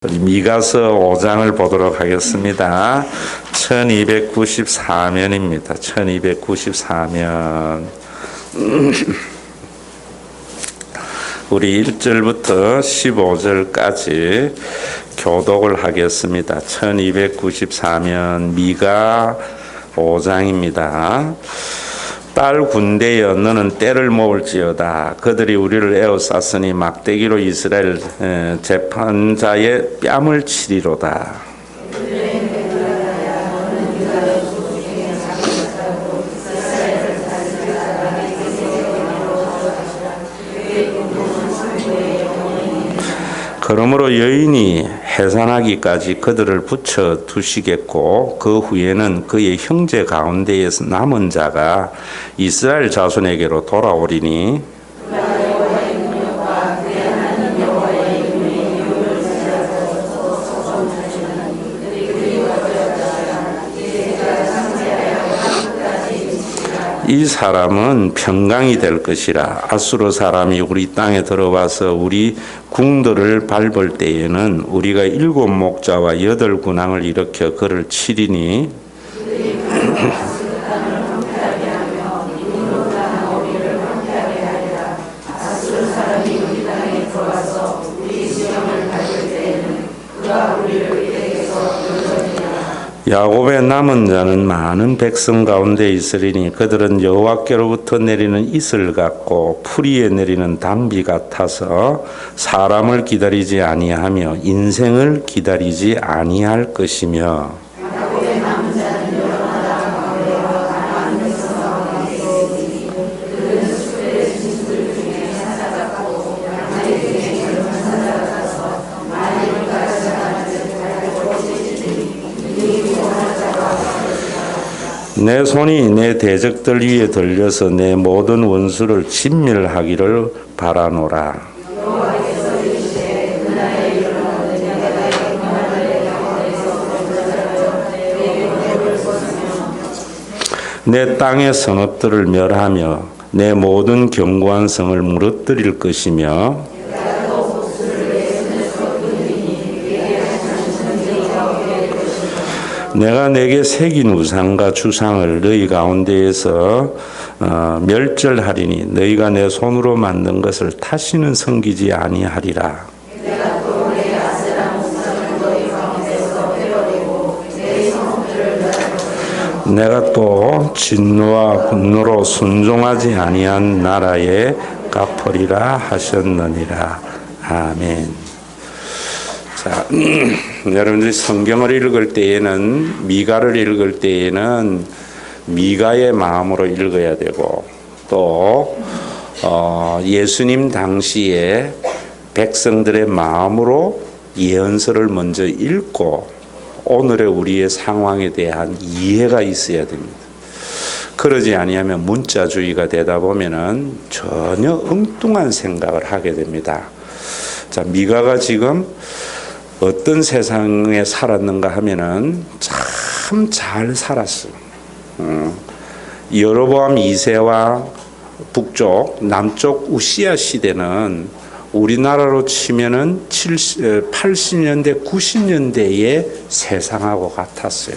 미가서 5장을 보도록 하겠습니다. 1294면입니다. 1294면. 우리 1절부터 15절까지 교독을 하겠습니다. 1294면 미가 5장입니다. 딸 군대여 너는 때를 모을지어다. 그들이 우리를 에워쌌으니 막대기로 이스라엘 재판자의 뺨을 치리로다. 그러므로 여인이 해산하기까지 그들을 붙여 두시겠고 그 후에는 그의 형제 가운데에서 남은 자가 이스라엘 자손에게로 돌아오리니 이 사람은 평강이 될 것이라. 아수르 사람이 우리 땅에 들어와서 우리 궁들을 밟을 때에는 우리가 7 목자와 8 군왕을 일으켜 그를 치리니 야곱의 남은 자는 많은 백성 가운데 있으리니 그들은 여호와께로부터 내리는 이슬 같고 풀이에 내리는 단비 같아서 사람을 기다리지 아니하며 인생을 기다리지 아니할 것이며 내 손이 내 대적들 위에 들려서 내 모든 원수를 진멸하기를 바라노라. 내 땅의 성읍들을 멸하며 내 모든 견고한 성을 무너뜨릴 것이며 내가 내게 새긴 우상과 주상을 너희 가운데에서 멸절하리니 너희가 내 손으로 만든 것을 다시는 섬기지 아니하리라. 내가 또 진노와 분노로 순종하지 아니한 나라에 갚으리라 하셨느니라. 아멘. 자, 여러분들이 성경을 읽을 때에는 미가를 읽을 때에는 미가의 마음으로 읽어야 되고 또 예수님 당시에 백성들의 마음으로 예언서를 먼저 읽고 오늘의 우리의 상황에 대한 이해가 있어야 됩니다. 그러지 아니하면 문자주의가 되다 보면은 전혀 엉뚱한 생각을 하게 됩니다. 자, 미가가 지금 어떤 세상에 살았는가 하면은 참 잘 살았어요. 여로보암 2세와 북쪽, 남쪽 우시야 시대는 우리나라로 치면은 80년대, 90년대의 세상하고 같았어요.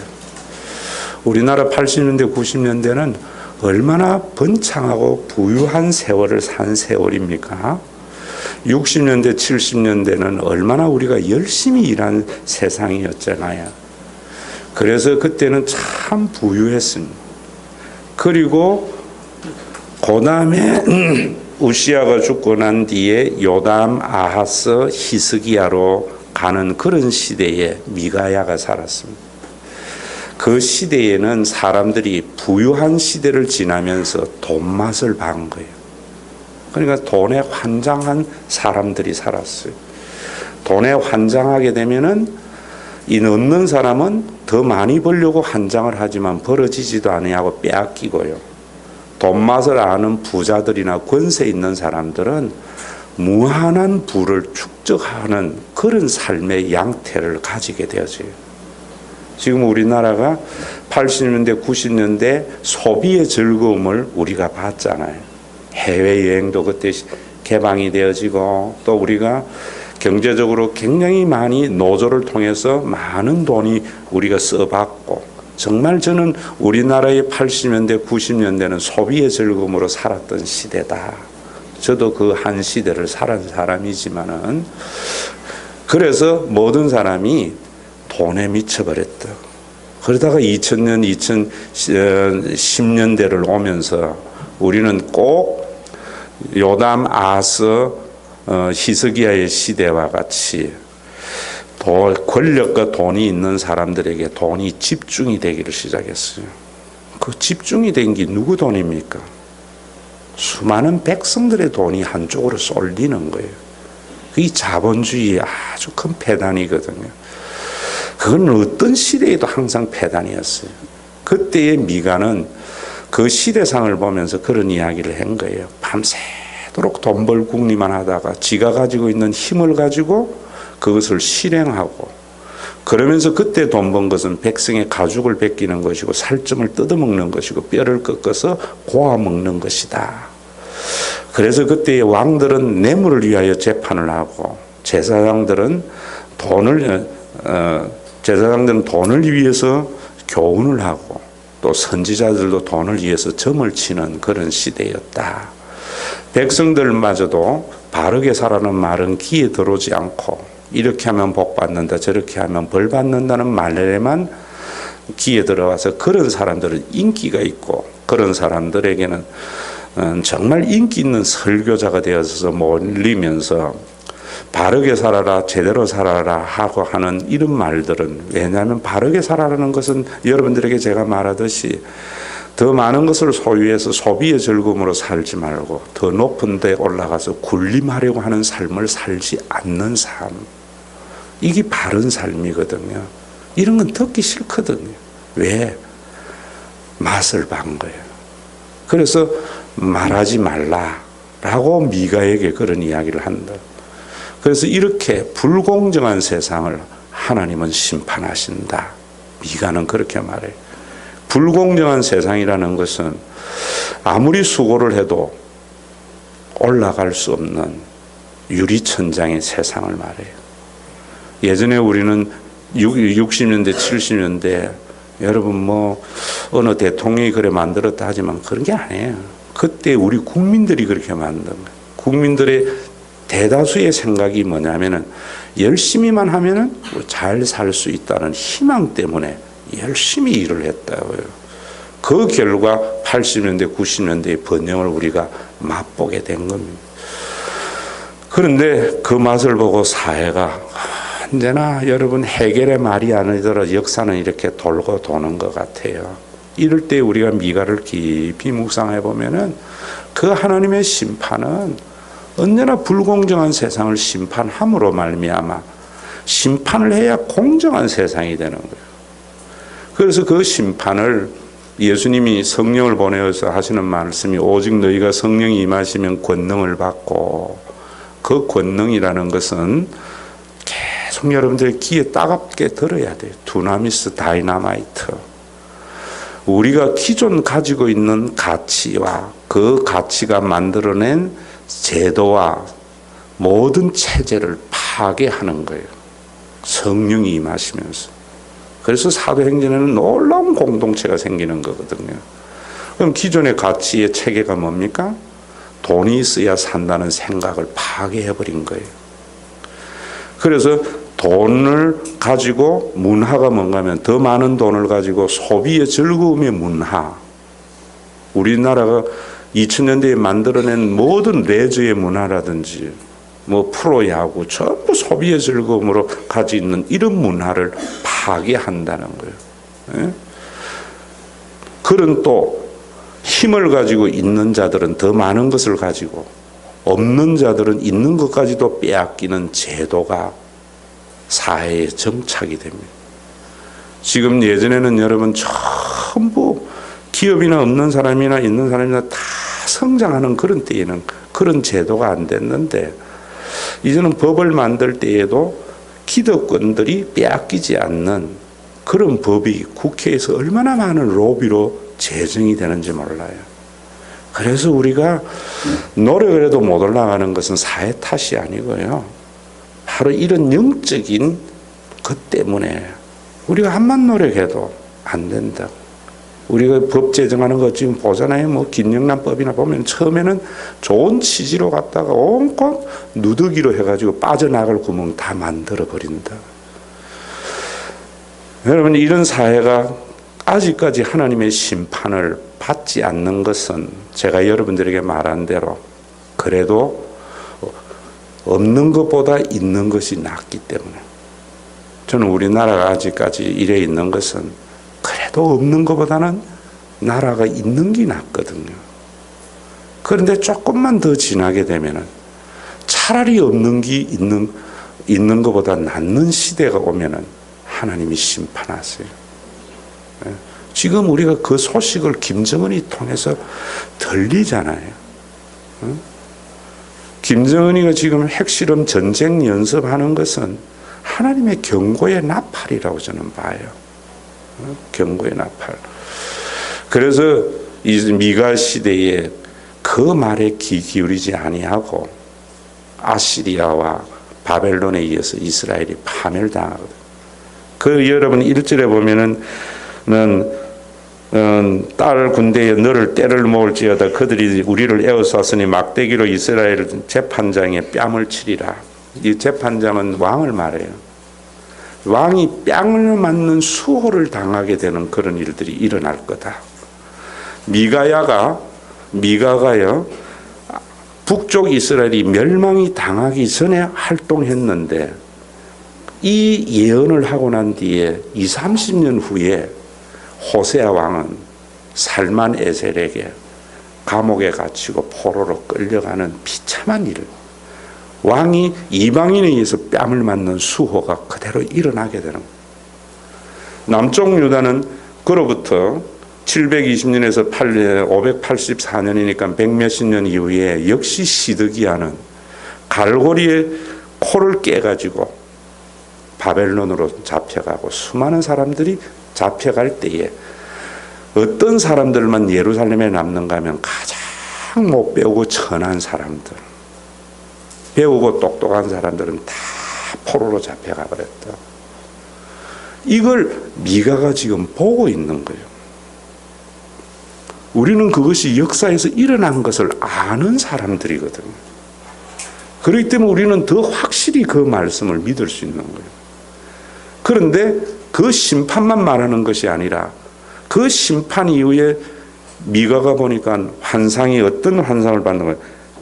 우리나라 80년대, 90년대는 얼마나 번창하고 부유한 세월을 산 세월입니까? 60년대, 70년대는 얼마나 우리가 열심히 일한 세상이었잖아요. 그래서 그때는 참 부유했습니다. 그리고 그 다음에 우시야가 죽고 난 뒤에 요담, 아하스, 히스기야로 가는 그런 시대에 미가야가 살았습니다. 그 시대에는 사람들이 부유한 시대를 지나면서 돈맛을 본 거예요. 그러니까 돈에 환장한 사람들이 살았어요. 돈에 환장하게 되면은 이 얻는 사람은 더 많이 벌려고 환장을 하지만 벌어지지도 아니하고 빼앗기고요. 돈 맛을 아는 부자들이나 권세 있는 사람들은 무한한 부를 축적하는 그런 삶의 양태를 가지게 되어져요. 지금 우리나라가 80년대, 90년대 소비의 즐거움을 우리가 봤잖아요. 해외여행도 그때 개방이 되어지고 또 우리가 경제적으로 굉장히 많이 노조를 통해서 많은 돈이 우리가 써봤고, 정말 저는 우리나라의 80년대, 90년대는 소비의 즐거움으로 살았던 시대다. 저도 그 한 시대를 살은 사람이지만은, 그래서 모든 사람이 돈에 미쳐버렸다. 그러다가 2000년, 2010년대를 오면서 우리는 꼭 요담, 아서, 히스기야의 시대와 같이 권력과 돈이 있는 사람들에게 돈이 집중이 되기를 시작했어요. 그 집중이 된 게 누구 돈입니까? 수많은 백성들의 돈이 한쪽으로 쏠리는 거예요. 이 자본주의의 아주 큰 폐단이거든요. 그건 어떤 시대에도 항상 폐단이었어요. 그때의 미가는 그 시대상을 보면서 그런 이야기를 한 거예요. 밤새도록 돈 벌 궁리만 하다가 지가 가지고 있는 힘을 가지고 그것을 실행하고, 그러면서 그때 돈 번 것은 백성의 가죽을 벗기는 것이고 살점을 뜯어먹는 것이고 뼈를 꺾어서 고아 먹는 것이다. 그래서 그때의 왕들은 뇌물을 위하여 재판을 하고, 제사장들은 돈을 위해서 교훈을 하고, 또 선지자들도 돈을 위해서 점을 치는 그런 시대였다. 백성들마저도 바르게 살라는 말은 귀에 들어오지 않고, 이렇게 하면 복 받는다, 저렇게 하면 벌 받는다는 말에만 귀에 들어와서, 그런 사람들은 인기가 있고, 그런 사람들에게는 정말 인기 있는 설교자가 되어서 몰리면서 바르게 살아라, 제대로 살아라 하고 하는 이런 말들은, 왜냐하면 바르게 살아라는 것은 여러분들에게 제가 말하듯이 더 많은 것을 소유해서 소비의 즐거움으로 살지 말고 더 높은 데 올라가서 군림하려고 하는 삶을 살지 않는 삶, 이게 바른 삶이거든요. 이런 건 듣기 싫거든요. 왜? 맛을 본 거예요. 그래서 말하지 말라라고 미가에게 그런 이야기를 한다. 그래서 이렇게 불공정한 세상을 하나님은 심판하신다. 미가는 그렇게 말해요. 불공정한 세상이라는 것은 아무리 수고를 해도 올라갈 수 없는 유리천장의 세상을 말해요. 예전에 우리는 60년대, 70년대 여러분 뭐 어느 대통령이 그래 만들었다 하지만 그런 게 아니에요. 그때 우리 국민들이 그렇게 만든 거예요. 국민들의 대다수의 생각이 뭐냐면은 열심히만 하면은 잘 살 수 있다는 희망 때문에 열심히 일을 했다고요. 그 결과 80년대, 90년대의 번영을 우리가 맛보게 된 겁니다. 그런데 그 맛을 보고 사회가 언제나 여러분 해결의 말이 아니더라도 역사는 이렇게 돌고 도는 것 같아요. 이럴 때 우리가 미가를 깊이 묵상해 보면은 그 하나님의 심판은 언제나 불공정한 세상을 심판함으로 말미암아 심판을 해야 공정한 세상이 되는 거예요. 그래서 그 심판을 예수님이 성령을 보내어서 하시는 말씀이 오직 너희가 성령이 임하시면 권능을 받고, 그 권능이라는 것은 계속 여러분들의 귀에 따갑게 들어야 돼요. 두나미스 다이나마이트. 우리가 기존 가지고 있는 가치와 그 가치가 만들어낸 제도와 모든 체제를 파괴하는 거예요. 성령이 임하시면서. 그래서 사도행전에는 놀라운 공동체가 생기는 거거든요. 그럼 기존의 가치의 체계가 뭡니까? 돈이 있어야 산다는 생각을 파괴해버린 거예요. 그래서 돈을 가지고 문화가 뭔가 하면 더 많은 돈을 가지고 소비의 즐거움의 문화. 우리나라가 2000년대에 만들어낸 모든 레저의 문화라든지 뭐 프로야구 전부 소비의 즐거움으로 가지고 있는 이런 문화를 파괴한다는 거예요. 예? 그런 또 힘을 가지고 있는 자들은 더 많은 것을 가지고 없는 자들은 있는 것까지도 빼앗기는 제도가 사회에 정착이 됩니다. 지금 예전에는 여러분 전부 기업이나 없는 사람이나 있는 사람이나 다 성장하는 그런 때에는 그런 제도가 안 됐는데, 이제는 법을 만들 때에도 기득권들이 빼앗기지 않는 그런 법이 국회에서 얼마나 많은 로비로 제정이 되는지 몰라요. 그래서 우리가 노력을 해도 못 올라가는 것은 사회 탓이 아니고요. 바로 이런 영적인 것 때문에 우리가 한만 노력해도 안 된다. 우리가 법 제정하는 거 지금 보잖아요. 뭐 김영란법이나 보면 처음에는 좋은 취지로 갔다가 온갖 누더기로 해가지고 빠져나갈 구멍 다 만들어 버린다. 여러분, 이런 사회가 아직까지 하나님의 심판을 받지 않는 것은 제가 여러분들에게 말한 대로 그래도 없는 것보다 있는 것이 낫기 때문에, 저는 우리나라가 아직까지 이래 있는 것은 그래도 없는 것보다는 나라가 있는 게 낫거든요. 그런데 조금만 더 지나게 되면은 차라리 없는 게 있는 것보다 낫는 시대가 오면은 하나님이 심판하세요. 지금 우리가 그 소식을 김정은이 통해서 들리잖아요. 김정은이가 지금 핵실험 전쟁 연습하는 것은 하나님의 경고의 나팔이라고 저는 봐요. 경고의 나팔. 그래서 이 미가 시대에 그 말에 귀 기울이지 아니하고 아시리아와 바벨론에 이어서 이스라엘이 파멸당하거든. 그 여러분 1절에 보면은 딸 군대에 너를 때를 모을지어다 그들이 우리를 에워쌌으니 막대기로 이스라엘 재판장에 뺨을 치리라. 이 재판장은 왕을 말해요. 왕이 뺨을 맞는 수호를 당하게 되는 그런 일들이 일어날 거다. 미가가요 북쪽 이스라엘이 멸망이 당하기 전에 활동했는데 이 예언을 하고 난 뒤에 20-30년 후에 호세아 왕은 살만 에셀에게 감옥에 갇히고 포로로 끌려가는 비참한 일, 왕이 이방인에 의해서 뺨을 맞는 수호가 그대로 일어나게 되는 거예요. 남쪽 유다는 그로부터 720년에서 584년이니까 100몇십 년 이후에 역시 시드기야는 갈고리에 코를 깨가지고 바벨론으로 잡혀가고 수많은 사람들이 잡혀갈 때에 어떤 사람들만 예루살렘에 남는가 하면 가장 못 배우고 천한 사람들, 배우고 똑똑한 사람들은 다 포로로 잡혀가 버렸다. 이걸 미가가 지금 보고 있는 거예요. 우리는 그것이 역사에서 일어난 것을 아는 사람들이거든요. 그렇기 때문에 우리는 더 확실히 그 말씀을 믿을 수 있는 거예요. 그런데 그 심판만 말하는 것이 아니라 그 심판 이후에 미가가 보니까 환상이 어떤 환상을 받는 거예요.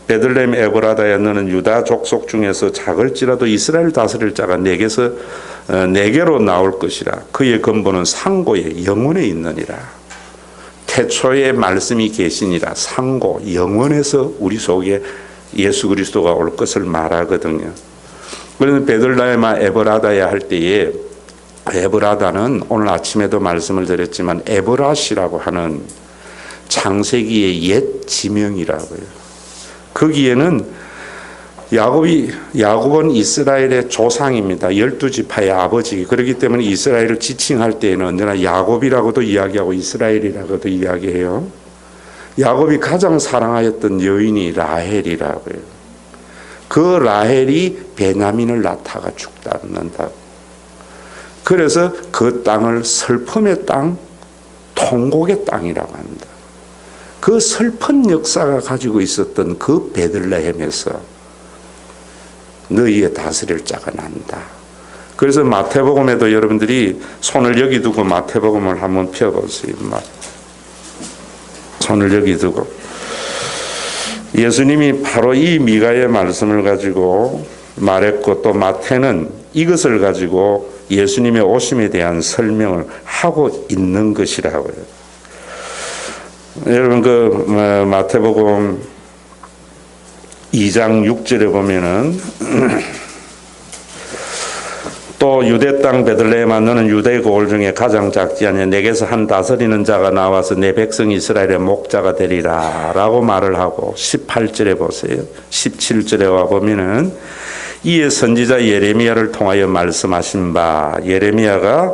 베들레헴 에브라다야 너는 유다 족속 중에서 작을지라도 이스라엘 다스릴 자가 내게로 나올 것이라. 그의 근본은 상고에 영원에 있느니라. 태초에 말씀이 계시니라. 상고 영원에서 우리 속에 예수 그리스도가 올 것을 말하거든요. 그래서 베들레헴 에브라다야 할 때에 에브라다는 오늘 아침에도 말씀을 드렸지만 에브라시라고 하는 창세기의 옛 지명이라고요. 거기에는 야곱은 이스라엘의 조상입니다. 12지파의 아버지. 그렇기 때문에 이스라엘을 지칭할 때에는 언제나 야곱이라고도 이야기하고 이스라엘이라고도 이야기해요. 야곱이 가장 사랑하였던 여인이 라헬이라고요. 그 라헬이 베냐민을 낳다가 죽는다. 그래서 그 땅을 슬픔의 땅, 통곡의 땅이라고 합니다. 그 슬픈 역사가 가지고 있었던 그 베들레헴에서 너희의 다스릴 자가 난다. 그래서 마태복음에도 여러분들이 손을 여기 두고 마태복음을 한번 펴보세요. 손을 여기 두고 예수님이 바로 이 미가의 말씀을 가지고 말했고 또 마태는 이것을 가지고 예수님의 오심에 대한 설명을 하고 있는 것이라고요. 여러분 그 마태복음 2장 6절에 보면은 또 유대 땅 베들레헴아 너는 유대 고을 중에 가장 작지 않냐 내게서 한 다스리는 자가 나와서 내 백성 이스라엘의 목자가 되리라 라고 말을 하고 18절에 보세요. 17절에 와보면은 이에 선지자 예레미야를 통하여 말씀하신 바 예레미야가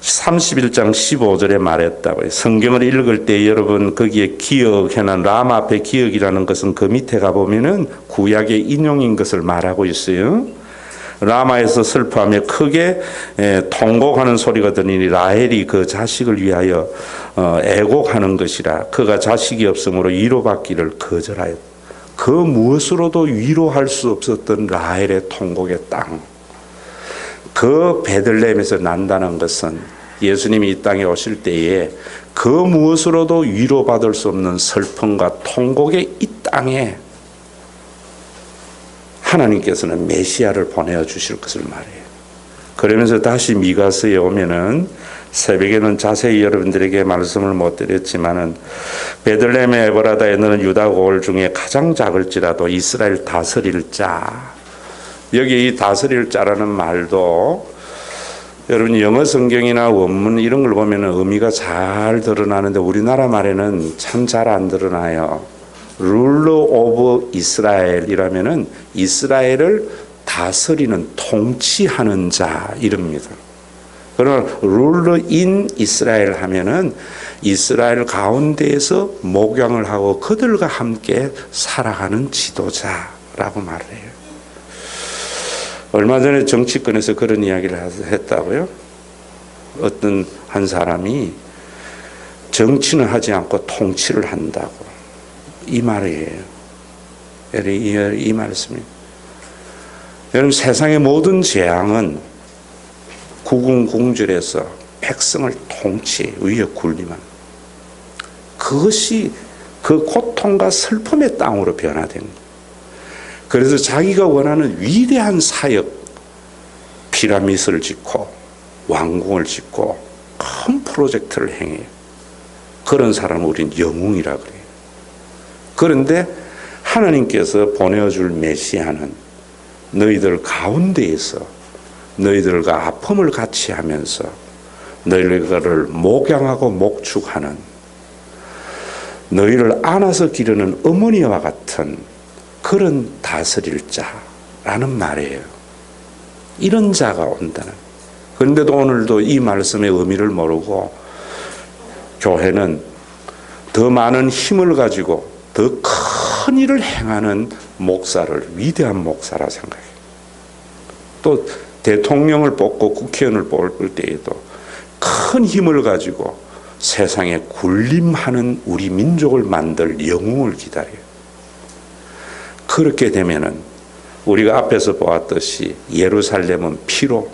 31장 15절에 말했다고요. 성경을 읽을 때 여러분 거기에 기억해놓은 람 앞에 기억이라는 것은 그 밑에 가보면은 구약의 인용인 것을 말하고 있어요. 라마에서 슬퍼하며 크게 통곡하는 소리가 들리니 라헬이 그 자식을 위하여 애곡하는 것이라. 그가 자식이 없으므로 위로받기를 거절하였다. 그 무엇으로도 위로할 수 없었던 라헬의 통곡의 땅, 그 베들레헴에서 난다는 것은 예수님이 이 땅에 오실 때에 그 무엇으로도 위로받을 수 없는 슬픔과 통곡의 이 땅에 하나님께서는 메시아를 보내어 주실 것을 말해요. 그러면서 다시 미가서에 오면은, 새벽에는 자세히 여러분들에게 말씀을 못 드렸지만은, 베들레헴의 에브라다에 너는 유다 고을 중에 가장 작을지라도 이스라엘 다스릴 자. 여기 이 다스릴 자라는 말도 여러분 영어 성경이나 원문 이런 걸 보면은 의미가 잘 드러나는데 우리나라 말에는 참 잘 안 드러나요. 룰러 오브 이스라엘이라면은 이스라엘을 다스리는, 통치하는 자 이럽니다. 그러나 룰러 인 이스라엘 하면은 이스라엘 가운데에서 목양을 하고 그들과 함께 살아가는 지도자라고 말을 해요. 얼마 전에 정치권에서 그런 이야기를 했다고요. 어떤 한 사람이 정치는 하지 않고 통치를 한다고. 이 말이에요. 이 말씀이. 여러분, 세상의 모든 재앙은 구궁공절에서 백성을 통치, 위에 군림한 그것이 그 고통과 슬픔의 땅으로 변화된 거예요. 그래서 자기가 원하는 위대한 사역, 피라미드를 짓고 왕궁을 짓고 큰 프로젝트를 행해요. 그런 사람을 우리는 영웅이라 그래요. 그런데 하나님께서 보내어줄 메시아는 너희들 가운데에서 너희들과 아픔을 같이 하면서 너희들을 목양하고 목축하는, 너희를 안아서 기르는 어머니와 같은 그런 다스릴 자라는 말이에요. 이런 자가 온다는. 그런데도 오늘도 이 말씀의 의미를 모르고 교회는 더 많은 힘을 가지고 더 큰 일을 행하는 목사를 위대한 목사라 생각해요. 또 대통령을 뽑고 국회의원을 뽑을 때에도 큰 힘을 가지고 세상에 군림하는 우리 민족을 만들 영웅을 기다려요. 그렇게 되면은 우리가 앞에서 보았듯이 예루살렘은 피로,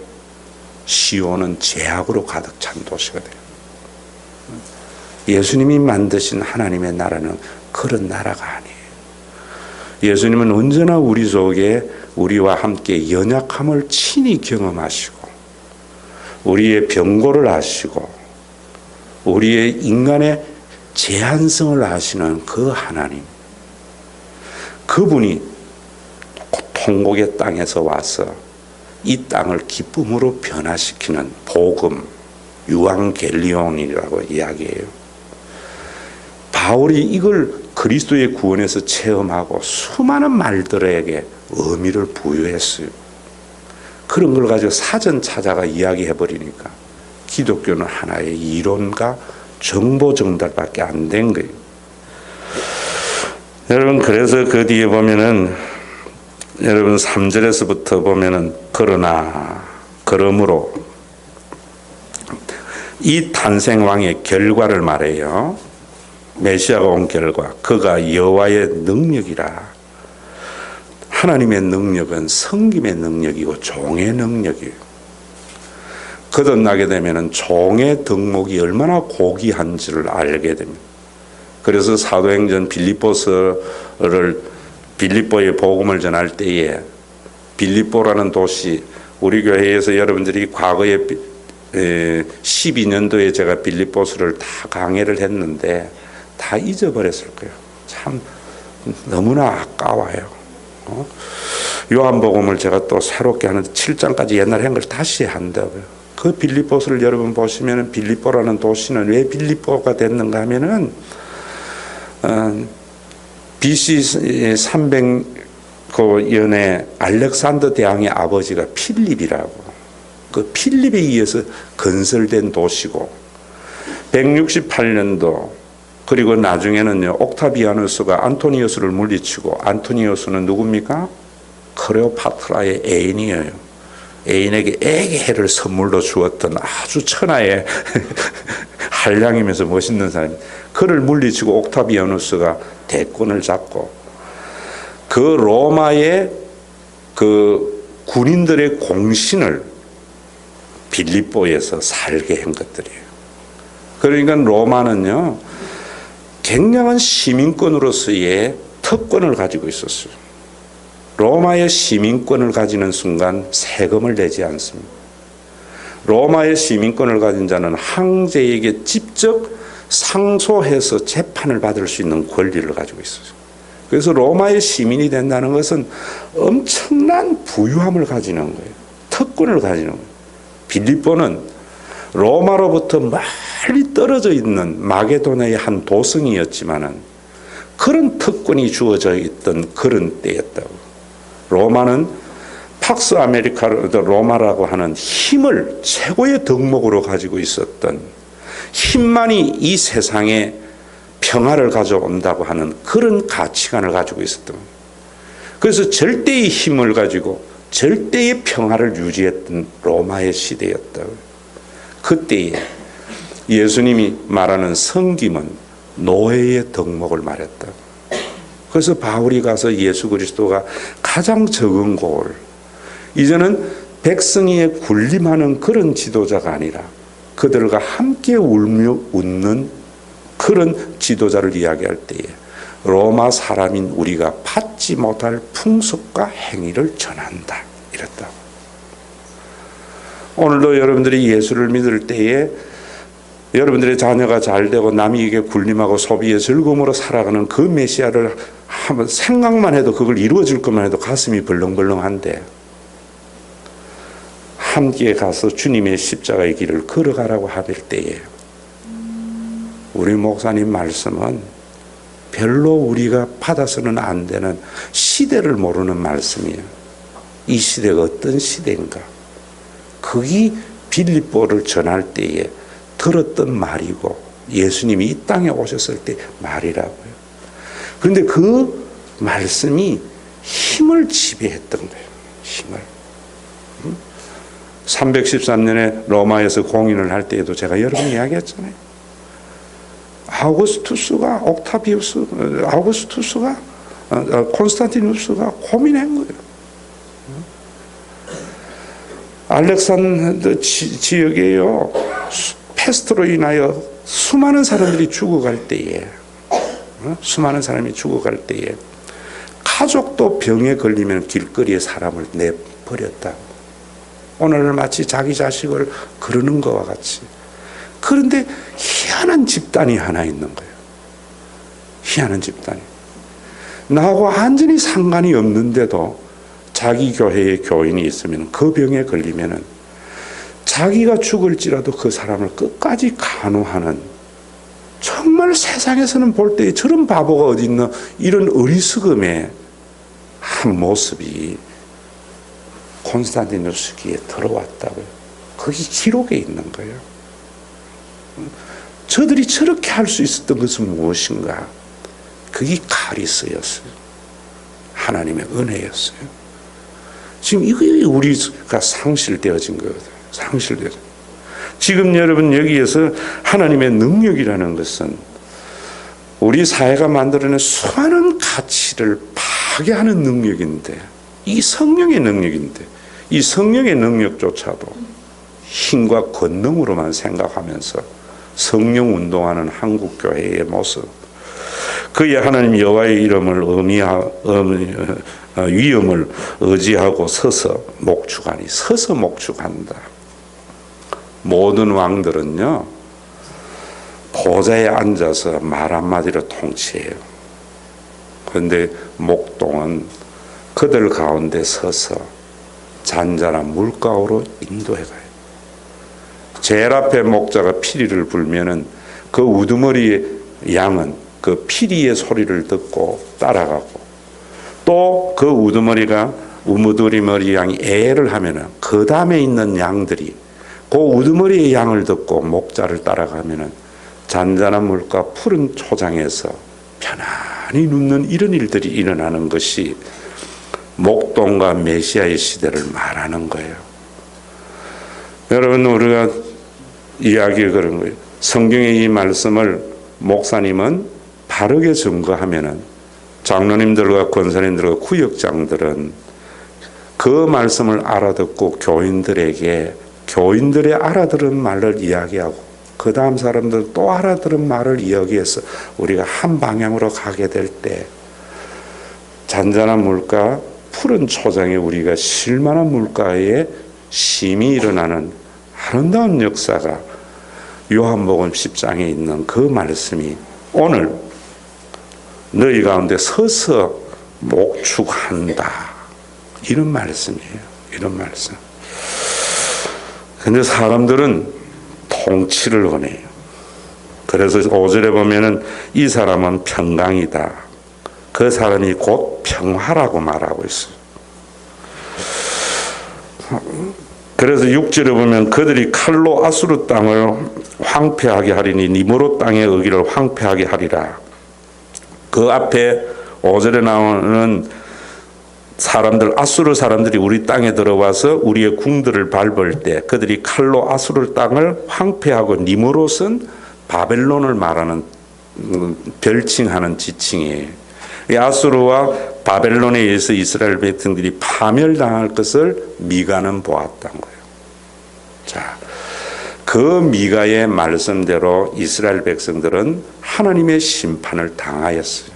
시온은 죄악으로 가득 찬 도시가 돼요. 예수님이 만드신 하나님의 나라는 그런 나라가 아니에요. 예수님은 언제나 우리 속에 우리와 함께 연약함을 친히 경험하시고 우리의 병고를 아시고 우리의 인간의 제한성을 아시는 그 하나님, 그분이 통곡의 땅에서 와서 이 땅을 기쁨으로 변화시키는 복음, 유앙겔리온이라고 이야기해요. 바울이 이걸 그리스도의 구원에서 체험하고 수많은 말들에게 의미를 부여했어요. 그런 걸 가지고 사전 찾아가 이야기해버리니까 기독교는 하나의 이론과 정보 전달밖에 안 된 거예요. 여러분, 그래서 그 뒤에 보면은 여러분 3절에서부터 보면은 그러므로 이 탄생왕의 결과를 말해요. 메시아가 온 결과, 그가 여호와의 능력이라. 하나님의 능력은 섬김의 능력이고 종의 능력이에요. 거듭나게 되면 종의 덕목이 얼마나 고귀한지를 알게 됩니다. 그래서 사도행전 빌립보의 복음을 전할 때에 빌립보라는 도시, 우리 교회에서 여러분들이 과거에 12년도에 제가 빌립보서를 다 강해를 했는데 다 잊어버렸을 거예요. 참 너무나 아까워요. 요한복음을 제가 또 새롭게 하는데 7장까지 옛날에 한 걸 다시 한다고요. 그 빌립보서를 여러분 보시면 빌립보라는 도시는 왜 빌립보가 됐는가 하면은 BC 300년에 알렉산더 대왕의 아버지가 필립이라고, 그 필립에 의해서 건설된 도시고 168년도 그리고 나중에는요 옥타비아누스가 안토니우스를 물리치고, 안토니우스는 누굽니까? 클레오파트라의 애인이에요. 애인에게 애기해를 선물로 주었던 아주 천하의 한량이면서 멋있는 사람이, 그를 물리치고 옥타비아누스가 대권을 잡고 그 로마의 그 군인들의 공신을 빌립보에서 살게 한 것들이에요. 그러니까 로마는요, 굉장한 시민권으로서의 특권을 가지고 있었어요. 로마의 시민권을 가지는 순간 세금을 내지 않습니다. 로마의 시민권을 가진 자는 황제에게 직접 상소해서 재판을 받을 수 있는 권리를 가지고 있어요. 그래서 로마의 시민이 된다는 것은 엄청난 부유함을 가지는 거예요. 특권을 가지는 거예요. 빌립보는 로마로부터 멀리 떨어져 있는 마게도나의 한 도성이었지만은 그런 특권이 주어져 있던 그런 때였다고. 로마는 팍스 아메리카 로마라고 하는 힘을 최고의 덕목으로 가지고 있었던, 힘만이 이 세상에 평화를 가져온다고 하는 그런 가치관을 가지고 있었던 거예요. 그래서 절대의 힘을 가지고 절대의 평화를 유지했던 로마의 시대였다고. 그때에 예수님이 말하는 섬김은 노예의 덕목을 말했다. 그래서 바울이 가서 예수 그리스도가 가장 적은 고을, 이제는 백성에 군림하는 그런 지도자가 아니라 그들과 함께 울며 웃는 그런 지도자를 이야기할 때에 로마 사람인 우리가 받지 못할 풍속과 행위를 전한다, 이랬다고. 오늘도 여러분들이 예수를 믿을 때에 여러분들의 자녀가 잘되고 남에게 군림하고 소비의 즐거움으로 살아가는 그 메시아를 한번 생각만 해도, 그걸 이루어질 것만 해도 가슴이 벌렁벌렁한데, 함께 가서 주님의 십자가의 길을 걸어가라고 할 때에 우리 목사님 말씀은 별로 우리가 받아서는 안 되는, 시대를 모르는 말씀이에요. 이 시대가 어떤 시대인가, 그게 빌립보를 전할 때에 들었던 말이고 예수님이 이 땅에 오셨을 때 말이라고요. 그런데 그 말씀이 힘을 지배했던 거예요. 힘을. 313년에 로마에서 공인을 할 때에도 제가 여러 번 이야기했잖아요. 콘스탄티누스가 고민한 거예요. 알렉산더 지역에요, 패스트로 인하여 수많은 사람들이 죽어갈 때에, 가족도 병에 걸리면 길거리에 사람을 내버렸다. 오늘 마치 자기 자식을 그러는 것과 같이. 그런데 희한한 집단이 하나 있는 거예요. 희한한 집단이. 나하고 완전히 상관이 없는데도 자기 교회에 교인이 있으면 그 병에 걸리면은 자기가 죽을지라도 그 사람을 끝까지 간호하는, 정말 세상에서는 볼 때 저런 바보가 어디 있나, 이런 어리석음의 한 모습이 콘스탄티누스기에 들어왔다고요. 거기 기록에 있는 거예요. 저들이 저렇게 할 수 있었던 것은 무엇인가? 그게 카리스였어요. 하나님의 은혜였어요. 지금 이게 우리가 상실되어진 거거든요. 상실되어진. 지금 여러분 여기에서 하나님의 능력이라는 것은 우리 사회가 만들어낸 수많은 가치를 파괴하는 능력인데, 이 성령의 능력인데, 이 성령의 능력조차도 힘과 권능으로만 생각하면서 성령 운동하는 한국 교회의 모습, 그의 하나님 여호와의 이름을 위엄을 의지하고 서서 목축하니, 서서 목축한다. 모든 왕들은요, 보좌에 앉아서 말 한마디로 통치해요. 그런데 목동은 그들 가운데 서서 잔잔한 물가로 인도해가요. 제일 앞에 목자가 피리를 불면은 그 우두머리의 양은 그 피리의 소리를 듣고 따라가고, 또 그 우두머리 양이 애를 하면은 그 다음에 있는 양들이 그 우두머리의 양을 듣고 목자를 따라가면은 잔잔한 물가 푸른 초장에서 편안히 눕는 이런 일들이 일어나는 것이 목동과 메시아의 시대를 말하는 거예요. 여러분, 우리가 이야기가 그런 거예요. 성경의 이 말씀을 목사님은 바르게 증거하면은 장로님들과 권사님들과 구역장들은 그 말씀을 알아듣고 교인들의 알아들은 말을 이야기하고 그 다음 사람들 또 알아들은 말을 이야기해서 우리가 한 방향으로 가게 될 때 잔잔한 물가, 푸른 초장에 우리가 실만한 물가에 심이 일어나는 아름다운 역사가 요한복음 10장에 있는 그 말씀이 오늘 너희 가운데 서서 목축한다. 이런 말씀이에요. 이런 말씀. 근데 사람들은 통치를 원해요. 그래서 5절에 보면은 이 사람은 평강이다. 그 사람이 곧 평화라고 말하고 있어요. 그래서 6절에 보면 그들이 칼로 아수르 땅을 황폐하게 하리니 니므롯 땅의 의기를 황폐하게 하리라. 그 앞에 5절에 나오는 사람들, 아수르 사람들이 우리 땅에 들어와서 우리의 궁들을 밟을 때 그들이 칼로 아수르 땅을 황폐하고 니므롯은 바벨론을 말하는 별칭하는 지칭이에요. 이 아수르와 바벨론에 의해서 이스라엘 백성들이 파멸당할 것을 미가는 보았던 거예요. 자, 그 미가의 말씀대로 이스라엘 백성들은 하나님의 심판을 당하였어요.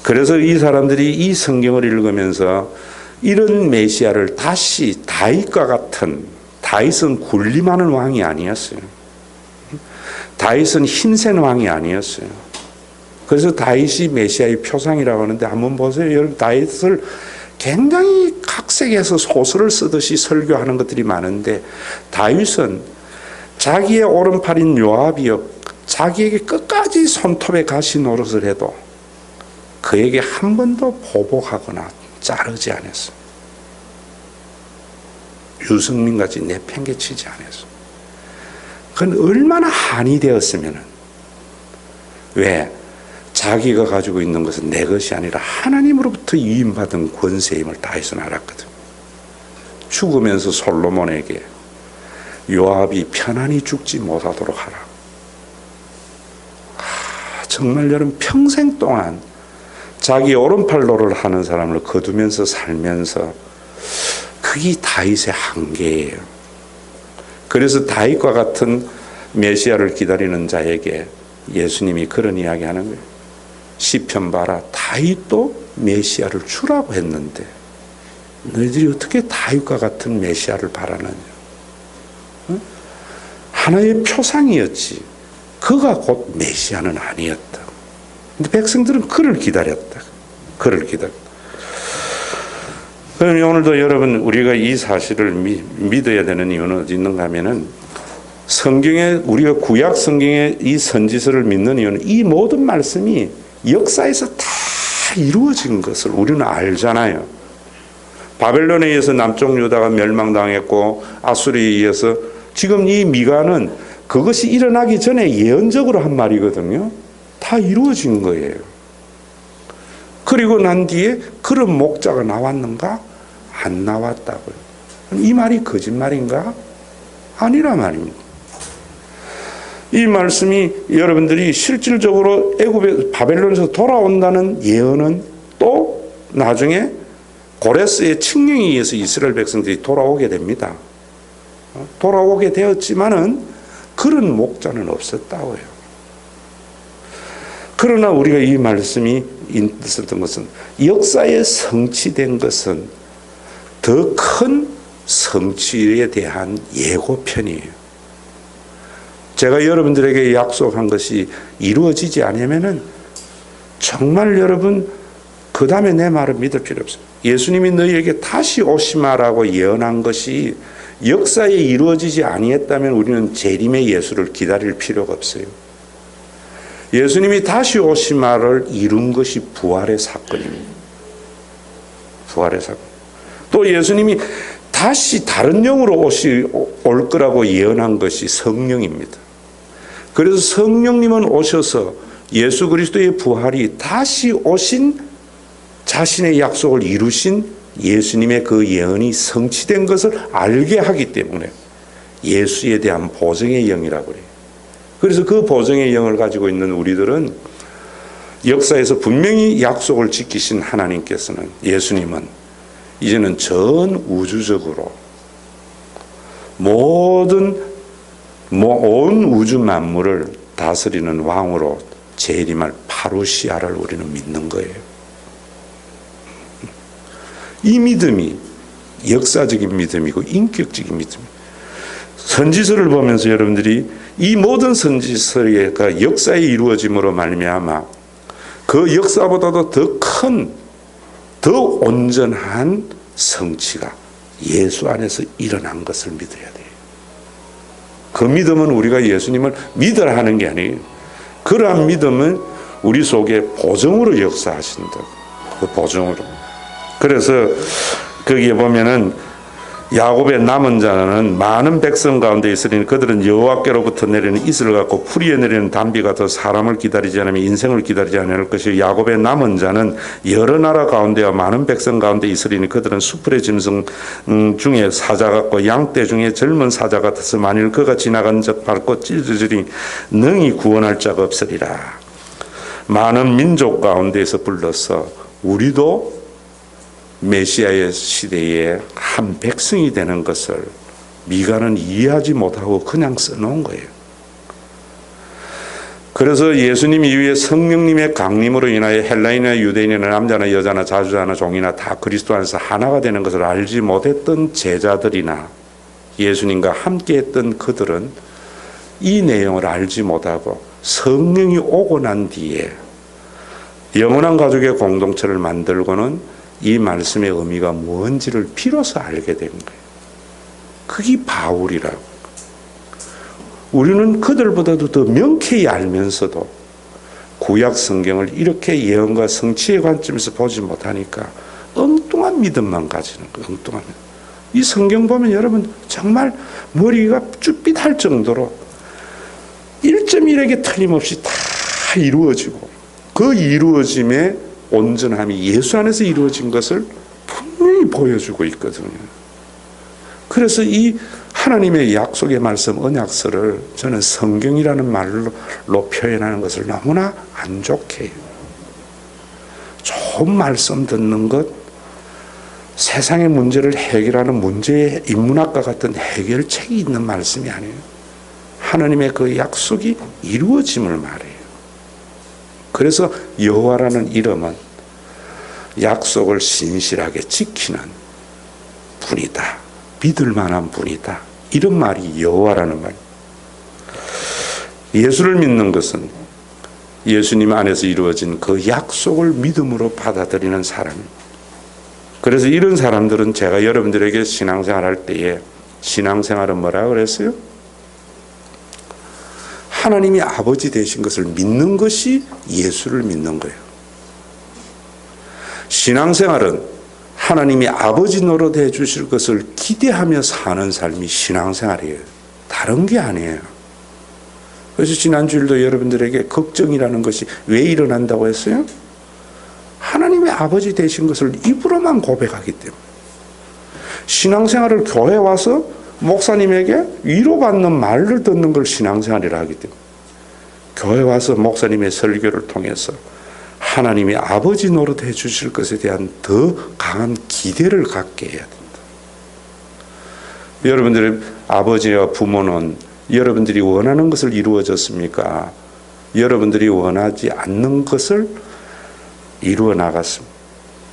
그래서 이 사람들이 이 성경을 읽으면서 이런 메시아를 다시 다윗과 같은, 다윗은 군림하는 왕이 아니었어요. 다윗은 힘센 왕이 아니었어요. 그래서 다윗이 메시아의 표상이라고 하는데 한번 보세요. 여러분, 다윗을 굉장히 각색해서 소설을 쓰듯이 설교하는 것들이 많은데 다윗은 자기의 오른팔인 요압이요, 자기에게 끝까지 손톱에 가시 노릇을 해도 그에게 한 번도 보복하거나 자르지 않았어. 유승민 같이 내팽개치지 않았어. 그건 얼마나 한이 되었으면은, 왜? 자기가 가지고 있는 것은 내 것이 아니라 하나님으로부터 위임받은 권세임을 다윗은 알았거든. 죽으면서 솔로몬에게 요압이 편안히 죽지 못하도록 하라. 정말 여러분, 평생 동안 자기 오른팔로를 하는 사람을 거두면서 살면서 그게 다윗의 한계예요. 그래서 다윗과 같은 메시아를 기다리는 자에게 예수님이 그런 이야기 하는 거예요. 시편 봐라, 다윗도 메시아를 주라고 했는데 너희들이 어떻게 다윗과 같은 메시아를 바라느냐. 하나의 표상이었지 그가 곧 메시아는 아니었다. 근데 백성들은 그를 기다렸다. 그를 기다렸다. 그럼 오늘도 여러분, 우리가 이 사실을 믿어야 되는 이유는 어디 있는가 하면은, 성경에, 우리가 구약 성경의 이 선지서를 믿는 이유는 이 모든 말씀이 역사에서 다 이루어진 것을 우리는 알잖아요. 바벨론에 의해서 남쪽 유다가 멸망당했고 아수르에 의해서 지금 이 미가는 그것이 일어나기 전에 예언적으로 한 말이거든요. 다 이루어진 거예요. 그리고 난 뒤에 그런 목자가 나왔는가? 안 나왔다고요. 이 말이 거짓말인가? 아니라 말입니다. 이 말씀이 여러분들이 실질적으로 애굽에 바벨론에서 돌아온다는 예언은 또 나중에 고레스의 칙령에 의해서 이스라엘 백성들이 돌아오게 됩니다. 돌아오게 되었지만은 그런 목자는 없었다고요. 그러나 우리가 이 말씀이 있었던 것은, 역사에 성취된 것은 더 큰 성취에 대한 예고편이에요. 제가 여러분들에게 약속한 것이 이루어지지 않으면은 정말 여러분, 그 다음에 내 말을 믿을 필요 없어요. 예수님이 너희에게 다시 오시마라고 예언한 것이 역사에 이루어지지 아니했다면 우리는 재림의 예수를 기다릴 필요가 없어요. 예수님이 다시 오시마를 이룬 것이 부활의 사건입니다. 부활의 사건. 또 예수님이 다시 다른 영으로 올 거라고 예언한 것이 성령입니다. 그래서 성령님은 오셔서 예수 그리스도의 부활이 다시 오신 자신의 약속을 이루신 예수님의 그 예언이 성취된 것을 알게 하기 때문에 예수에 대한 보증의 영이라고 그래요. 그래서 그 보증의 영을 가지고 있는 우리들은 역사에서 분명히 약속을 지키신 하나님께서는, 예수님은 이제는 전 우주적으로 온 우주 만물을 다스리는 왕으로 재림할 파루시아를 우리는 믿는 거예요. 이 믿음이 역사적인 믿음이고 인격적인 믿음이에요. 선지서를 보면서 여러분들이 이 모든 선지서의 역사에 이루어짐으로 말미암아 그 역사보다도 더 큰, 더 온전한 성취가 예수 안에서 일어난 것을 믿어야 돼요. 그 믿음은 우리가 예수님을 믿으라 하는 게 아니에요. 그러한 믿음은 우리 속에 보증으로 역사하신다. 그 보증으로. 그래서 거기에 보면은 야곱의 남은 자는 많은 백성 가운데 있으니 그들은 여호와께로부터 내리는 이슬 같고 풀이에 내리는 단비 같아 사람을 기다리지 않으면 인생을 기다리지 않을 것이요 야곱의 남은 자는 여러 나라 가운데와 많은 백성 가운데 있으리니 그들은 수풀의 짐승 중에 사자 같고 양떼 중에 젊은 사자 같아서 만일 그가 지나간 적 밟고 찢어지리 능히 구원할 자가 없으리라. 많은 민족 가운데에서 불러서 우리도 메시아의 시대에 한 백성이 되는 것을 미가는 이해하지 못하고 그냥 써놓은 거예요. 그래서 예수님 이후에 성령님의 강림으로 인하여 헬라인이나 유대인이나 남자나 여자나 자주자나 종이나 다 그리스도 안에서 하나가 되는 것을 알지 못했던 제자들이나 예수님과 함께했던 그들은 이 내용을 알지 못하고 성령이 오고 난 뒤에 영원한 가족의 공동체를 만들고는 이 말씀의 의미가 뭔지를 비로소 알게 된 거예요. 그게 바울이라고. 우리는 그들보다도 더 명쾌히 알면서도 구약 성경을 이렇게 예언과 성취의 관점에서 보지 못하니까 엉뚱한 믿음만 가지는 거예요. 엉뚱한 믿음. 이 성경 보면 여러분 정말 머리가 쭈삣할 정도로 1.1에게 틀림없이 다 이루어지고 그 이루어짐에 온전함이 예수 안에서 이루어진 것을 분명히 보여주고 있거든요. 그래서 이 하나님의 약속의 말씀 언약서를 저는 성경이라는 말로 표현하는 것을 너무나 안 좋게 해요. 좋은 말씀 듣는 것, 세상의 문제를 해결하는 문제의 인문학과 같은 해결책이 있는 말씀이 아니에요. 하나님의 그 약속이 이루어짐을 말해요. 그래서 여호와라는 이름은 약속을 신실하게 지키는 분이다. 믿을 만한 분이다. 이런 말이 여호와라는 말. 예수를 믿는 것은 예수님 안에서 이루어진 그 약속을 믿음으로 받아들이는 사람입니다. 그래서 이런 사람들은 제가 여러분들에게 신앙생활 할 때에 신앙생활은 뭐라고 그랬어요? 하나님이 아버지 되신 것을 믿는 것이 예수를 믿는 거예요. 신앙생활은 하나님이 아버지 노릇해 주실 것을 기대하며 사는 삶이 신앙생활이에요. 다른 게 아니에요. 그래서 지난주일도 여러분들에게 걱정이라는 것이 왜 일어난다고 했어요? 하나님의 아버지 되신 것을 입으로만 고백하기 때문에. 신앙생활을 교회 와서 목사님에게 위로받는 말을 듣는 걸 신앙생활이라 하기 때문에 교회 와서 목사님의 설교를 통해서 하나님이 아버지 노릇해 주실 것에 대한 더 강한 기대를 갖게 해야 된다. 여러분들의 아버지와 부모는 여러분들이 원하는 것을 이루어졌습니까? 여러분들이 원하지 않는 것을 이루어 나갔습니다.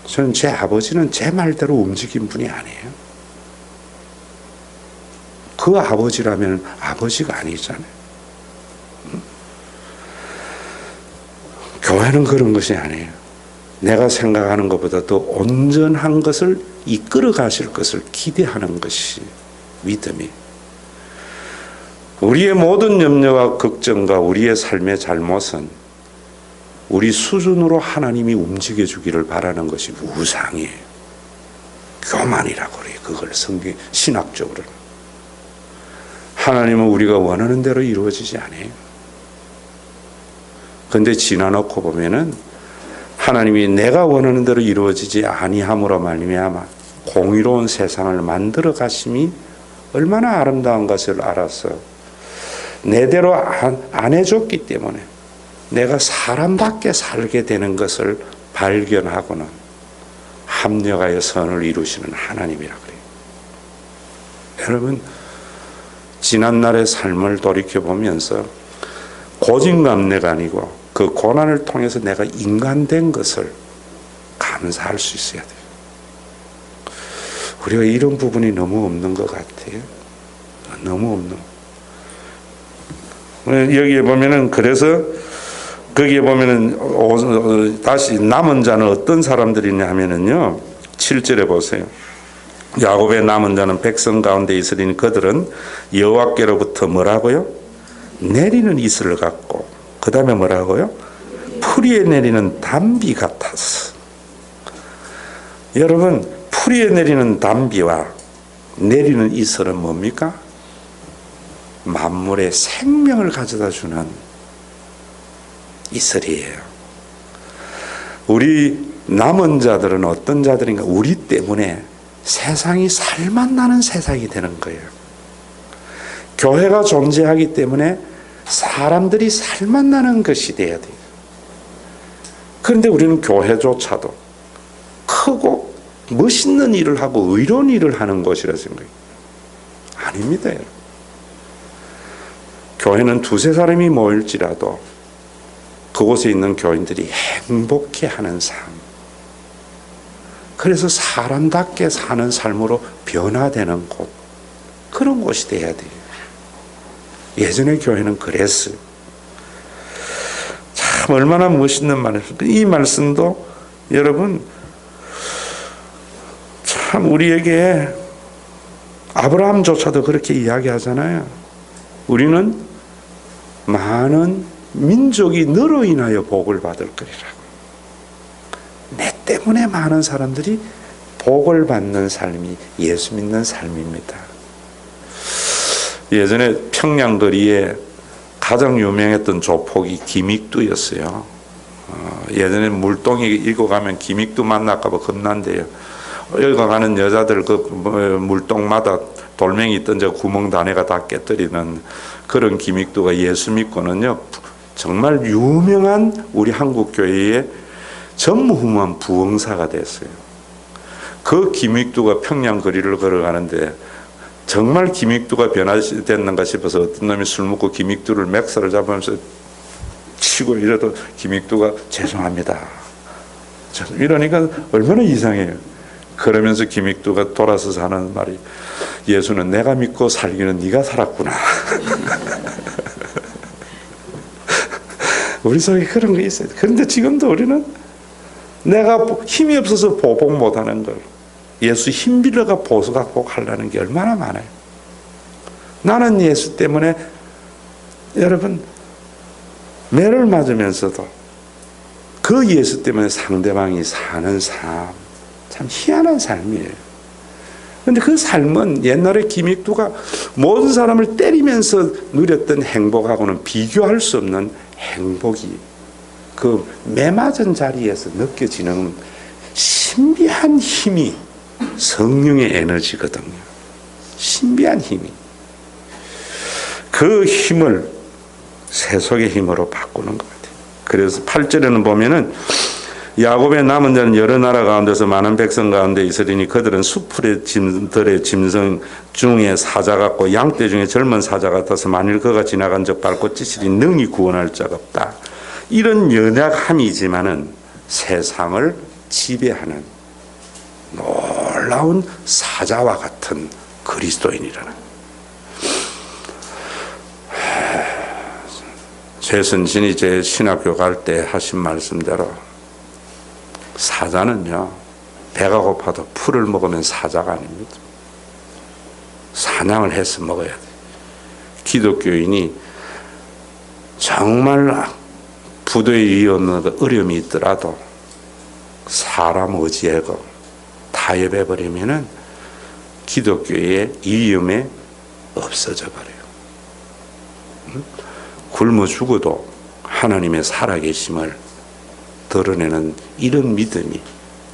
저는 제 아버지는 제 말대로 움직인 분이 아니에요. 그 아버지라면 아버지가 아니잖아요. 교회는 그런 것이 아니에요. 내가 생각하는 것보다 더 온전한 것을 이끌어 가실 것을 기대하는 것이 믿음이. 우리의 모든 염려와 걱정과 우리의 삶의 잘못은 우리 수준으로 하나님이 움직여 주기를 바라는 것이 우상이에요. 교만이라고 그래요. 그걸 성경 신학적으로. 하나님은 우리가 원하는 대로 이루어지지 않아요. 그런데 지나놓고 보면은 하나님이 내가 원하는 대로 이루어지지 아니함으로 말미암아 공의로운 세상을 만들어 가심이 얼마나 아름다운 것을 알았어. 내대로 안 해줬기 때문에 내가 사람답게 살게 되는 것을 발견하고는 합력하여 선을 이루시는 하나님이라 그래요. 여러분, 지난날의 삶을 돌이켜보면서 고진감래가 아니고 그 고난을 통해서 내가 인간된 것을 감사할 수 있어야 돼요. 우리가 이런 부분이 너무 없는 것 같아요. 너무 없는. 여기에 보면은, 그래서 거기에 보면은 다시 남은 자는 어떤 사람들이냐 하면은요, 7절에 보세요. 야곱의 남은 자는 백성 가운데 있으리니 그들은 여호와께로부터 뭐라고요? 내리는 이슬을 갖고, 그 다음에 뭐라고요? 풀이에 내리는 단비 같아서. 여러분, 풀이에 내리는 단비와 내리는 이슬은 뭡니까? 만물의 생명을 가져다 주는 이슬이에요. 우리 남은 자들은 어떤 자들인가? 우리 때문에 세상이 살맛나는 세상이 되는 거예요. 교회가 존재하기 때문에 사람들이 살맛나는 것이 돼야 돼요. 그런데 우리는 교회조차도 크고 멋있는 일을 하고 의로운 일을 하는 곳이라 생각해요. 아닙니다. 여러분. 교회는 두세 사람이 모일지라도 그곳에 있는 교인들이 행복해하는 삶, 그래서 사람답게 사는 삶으로 변화되는 곳, 그런 곳이 돼야 돼요. 예전의 교회는 그랬어요. 참 얼마나 멋있는 말이에요. 이 말씀도 여러분 참 우리에게, 아브라함조차도 그렇게 이야기하잖아요. 우리는 많은 민족이 너로 인하여 복을 받을 거리라고. 내 때문에 많은 사람들이 복을 받는 삶이 예수 믿는 삶입니다. 예전에 평양거리에 가장 유명했던 조폭이 김익두였어요. 예전에 물동이 읽어가면 김익두 만날까 봐 겁난대요. 읽어가는 여자들 그 물동마다 돌멩이 던져 구멍 다내가 다 깨뜨리는 그런 김익두가 예수 믿고는요, 정말 유명한 우리 한국 교회의 전무후무한 부흥사가 됐어요. 그 김익두가 평양 거리를 걸어가는데 정말 김익두가 변화됐는가 싶어서 어떤 놈이 술 먹고 김익두를 맥살을 잡으면서 치고 이래도 김익두가 죄송합니다. 이러니까 얼마나 이상해요. 그러면서 김익두가 돌아서서 하는 말이, 예수는 내가 믿고 살기는 네가 살았구나. 우리 속에 그런 게 있어요. 그런데 지금도 우리는 내가 힘이 없어서 보복 못하는 걸 예수 힘 빌려가 보수가 꼭 하려는 게 얼마나 많아요. 나는 예수 때문에 여러분 매를 맞으면서도 그 예수 때문에 상대방이 사는 삶, 참 희한한 삶이에요. 그런데 그 삶은 옛날에 김익두가 모든 사람을 때리면서 누렸던 행복하고는 비교할 수 없는 행복이 그 매맞은 자리에서 느껴지는 신비한 힘이 성령의 에너지거든요. 신비한 힘이. 그 힘을 세속의 힘으로 바꾸는 것 같아요. 그래서 8절에는 보면은 야곱의 남은 자는 여러 나라 가운데서 많은 백성 가운데 있으리니 그들은 수풀의 짐들의 짐승 중에 사자 같고 양떼 중에 젊은 사자 같아서 만일 그가 지나간 적 밟고 찌시리 능히 구원할 자가 없다. 이런 연약함이지만은 세상을 지배하는 놀라운 사자와 같은 그리스도인이라는. 최선진이 제 신학교 갈 때 하신 말씀대로 사자는요, 배가 고파도 풀을 먹으면 사자가 아닙니다. 사냥을 해서 먹어야 돼요. 기독교인이 정말 부도에 이어는 어려움이 있더라도 사람 의지하고 타협해버리면은 기독교의 위험에 없어져 버려요. 굶어 죽어도 하나님의 살아계심을 드러내는 이런 믿음이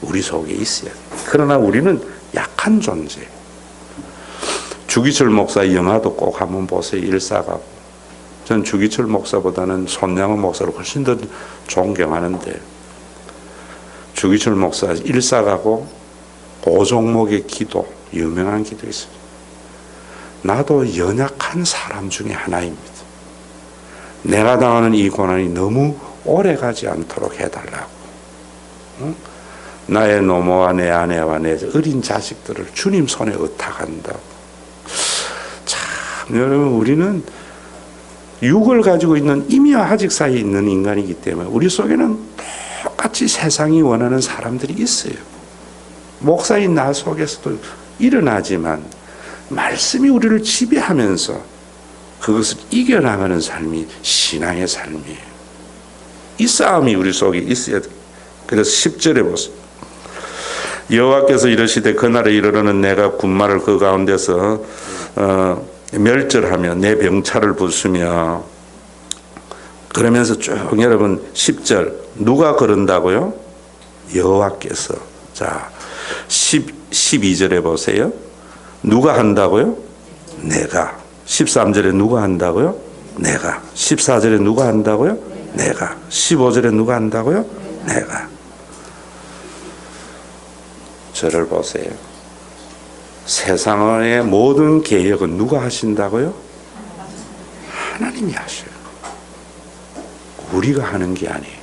우리 속에 있어야 돼요. 그러나 우리는 약한 존재. 주기철 목사 영화도 꼭 한번 보세요. 일사가고. 전 주기철 목사보다는 손양호 목사를 훨씬 더 존경하는데, 주기철 목사 일사가고 고종목의 기도, 유명한 기도 있어요. 나도 연약한 사람 중에 하나입니다. 내가 당하는 이 고난이 너무 오래 가지 않도록 해달라고. 응? 나의 노모와 내 아내와 내 어린 자식들을 주님 손에 의탁한다고. 참, 여러분, 우리는 육을 가지고 있는 이미와 하직 사이에 있는 인간이기 때문에 우리 속에는 똑같이 세상이 원하는 사람들이 있어요. 목사인 나 속에서도 일어나지만 말씀이 우리를 지배하면서 그것을 이겨나가는 삶이 신앙의 삶이에요. 이 싸움이 우리 속에 있어야 돼요. 그래서 10절에 보세요. 여호와께서 이르시되 그날에 이르러는 내가 군마를 그 가운데서 멸절하며 내 병차를 부수며, 그러면서 쭉 여러분 10절 누가 그런다고요? 여호와께서. 자, 12절에 보세요. 누가 한다고요? 내가. 13절에 누가 한다고요? 내가. 14절에 누가 한다고요? 내가. 15절에 누가 한다고요? 내가. 저를 보세요. 세상의 모든 계획은 누가 하신다고요? 하나님이 하셔요. 우리가 하는 게 아니에요.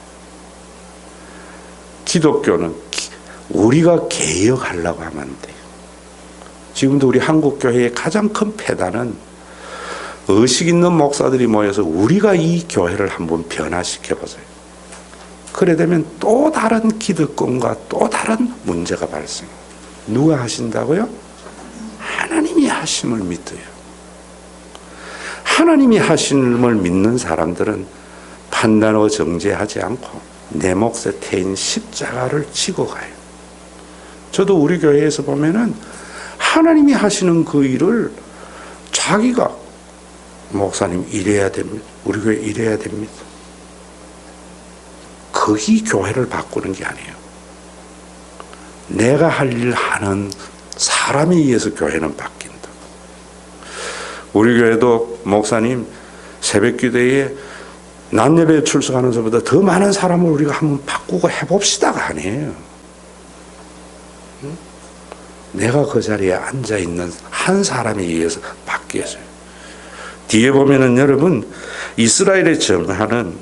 기독교는 우리가 개혁하려고 하면 안 돼요. 지금도 우리 한국교회의 가장 큰 폐단은 의식 있는 목사들이 모여서 우리가 이 교회를 한번 변화시켜 보세요. 그래 되면 또 다른 기득권과 또 다른 문제가 발생해요. 누가 하신다고요? 하나님이 하심을 믿어요. 하나님이 하심을 믿는 사람들은 판단하고 정죄하지 않고 내 몫에 태인 십자가를 지고 가요. 저도 우리 교회에서 보면은 하나님이 하시는 그 일을 자기가 목사님 이래야 됩니다. 우리 교회 이래야 됩니다. 거기 교회를 바꾸는 게 아니에요. 내가 할 일 하는 사람에 의해서 교회는 바뀐다. 우리 교회도 목사님 새벽 기도에 낮 예배에 출석하는 것보다 더 많은 사람을 우리가 한번 바꾸고 해봅시다가 아니에요. 내가 그 자리에 앉아 있는 한 사람에 의해서 바뀌어져요. 뒤에 보면은 여러분 이스라엘의 정하는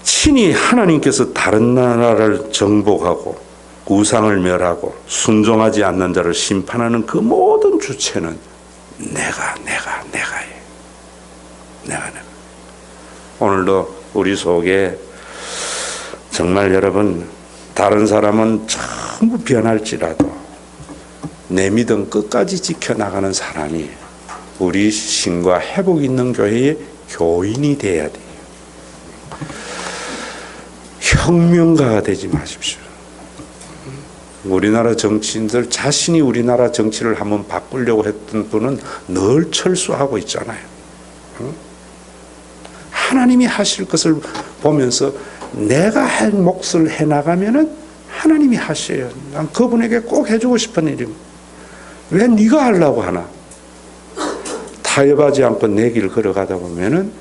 친히 하나님께서 다른 나라를 정복하고 우상을 멸하고 순종하지 않는 자를 심판하는 그 모든 주체는 내가예요. 내가. 오늘도 우리 속에 정말 여러분 다른 사람은 전부 변할지라도 내 믿음 끝까지 지켜나가는 사람이 우리 신과 회복 있는 교회의 교인이 돼야 돼요. 혁명가가 되지 마십시오. 우리나라 정치인들 자신이 우리나라 정치를 한번 바꾸려고 했던 분은 늘 철수하고 있잖아요. 하나님이 하실 것을 보면서 내가 할 몫을 해나가면은 하나님이 하셔요. 난 그분에게 꼭 해주고 싶은 일입니다. 왜 네가 하려고 하나? 타협하지 않고 내 길 걸어가다 보면은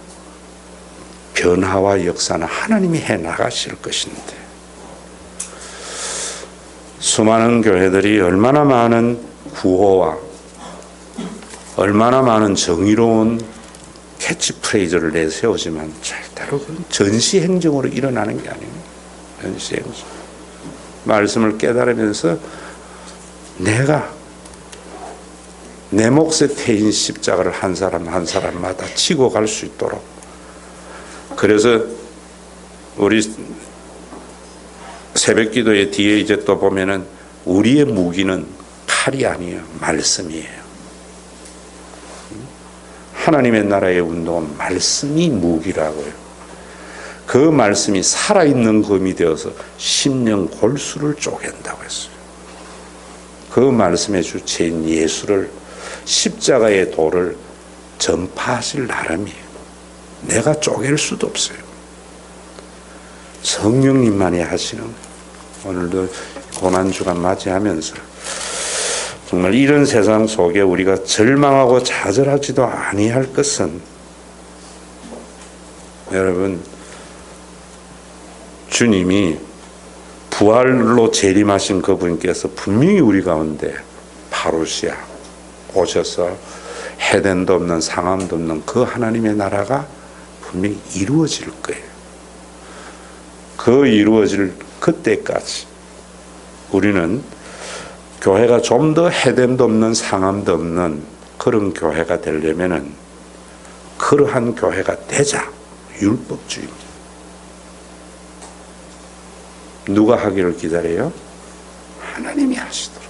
변화와 역사는 하나님이 해나가실 것인데, 수많은 교회들이 얼마나 많은 구호와 얼마나 많은 정의로운 캐치프레이즈를 내세우지만 절대로 그건 전시행정으로 일어나는 게 아니에요. 전시행정. 말씀을 깨달으면서 내가 내 몫에 태인 십자가를 한 사람 한 사람마다 치고 갈 수 있도록. 그래서 우리 새벽 기도의 뒤에 이제 또 보면은 우리의 무기는 칼이 아니에요. 말씀이에요. 하나님의 나라의 운동은 말씀이 무기라고요. 그 말씀이 살아있는 검이 되어서 심령 골수를 쪼갠다고 했어요. 그 말씀의 주체인 예수를, 십자가의 도를 전파하실 나름이에요. 내가 쪼갤 수도 없어요. 성령님만이 하시는 거예요. 오늘도 고난주간 맞이하면서 정말 이런 세상 속에 우리가 절망하고 좌절하지도 아니할 것은, 여러분, 주님이 부활로 재림하신 그분께서 분명히 우리 가운데 파루시아 오셔서 해됨도 없는 상함도 없는 그 하나님의 나라가 분명히 이루어질 거예요. 그 이루어질 그때까지 우리는 교회가 좀 더 해됨도 없는 상함도 없는 그런 교회가 되려면은 그러한 교회가 되자. 율법주의입니다. 누가 하기를 기다려요? 하나님이 하시도록.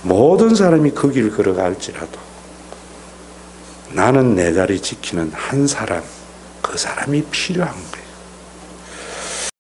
모든 사람이 그 길 걸어갈지라도 나는 내 자리 지키는 한 사람, 그 사람이 필요한 거예요.